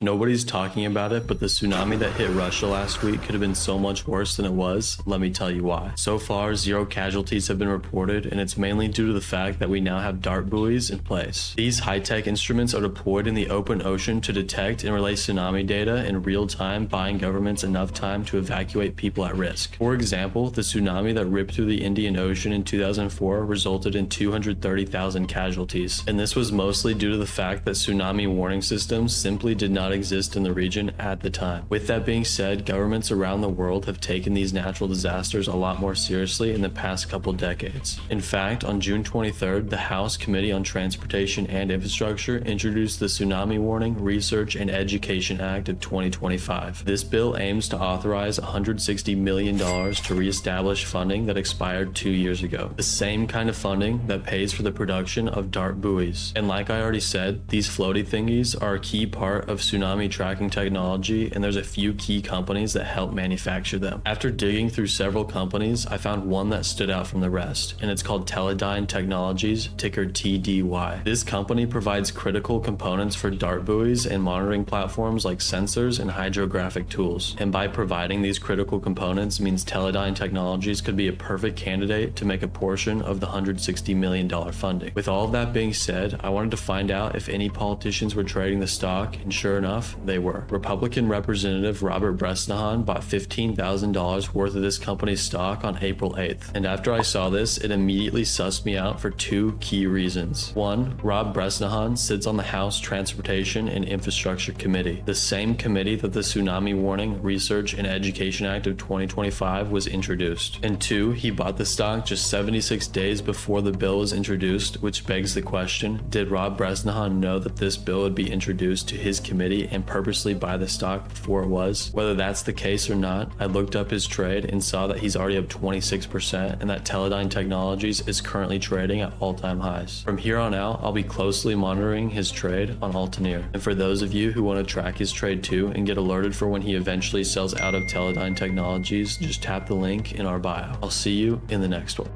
Nobody's talking about it, but the tsunami that hit Russia last week could have been so much worse than it was. Let me tell you why. So far, 0 casualties have been reported, and it's mainly due to the fact that we now have dart buoys in place. These high-tech instruments are deployed in the open ocean to detect and relay tsunami data in real time, buying governments enough time to evacuate people at risk. For example, the tsunami that ripped through the Indian Ocean in 2004 resulted in 230,000 casualties, and this was mostly due to the fact that tsunami warning systems simply did not exist in the region at the time. With that being said, governments around the world have taken these natural disasters a lot more seriously in the past couple decades. In fact, on June 23rd, the House Committee on Transportation and Infrastructure introduced the Tsunami Warning, Research, and Education Act of 2025. This bill aims to authorize $160 million to reestablish funding that expired 2 years ago, the same kind of funding that pays for the production of dart buoys. And like I already said, these floaty thingies are a key part of tsunami tracking technology, and there's a few key companies that help manufacture them. After digging through several companies, I found one that stood out from the rest, and it's called Teledyne Technologies, ticker TDY. This company provides critical components for dart buoys and monitoring platforms like sensors and hydrographic tools. And by providing these critical components means Teledyne Technologies could be a perfect candidate to make a portion of the $160 million funding. With all of that being said, I wanted to find out if any politicians were trading the stock, and sure enough, they were. Republican Representative Robert Bresnahan bought $15,000 worth of this company's stock on April 8th. And after I saw this, it immediately sussed me out for 2 key reasons. 1, Rob Bresnahan sits on the House Transportation and Infrastructure Committee, the same committee that the Tsunami Warning, Research, and Education Act of 2025 was introduced. And 2, he bought the stock just 76 days before the bill was introduced, which begs the question, did Rob Bresnahan know that this bill would be introduced to his committee and purposely buy the stock before it was? Whether that's the case or not, I looked up his trade and saw that he's already up 26% and that Teledyne Technologies is currently trading at all-time highs. From here on out, I'll be closely monitoring his trade on Altaneer. And for those of you who want to track his trade too and get alerted for when he eventually sells out of Teledyne Technologies, just tap the link in our bio. I'll see you in the next one.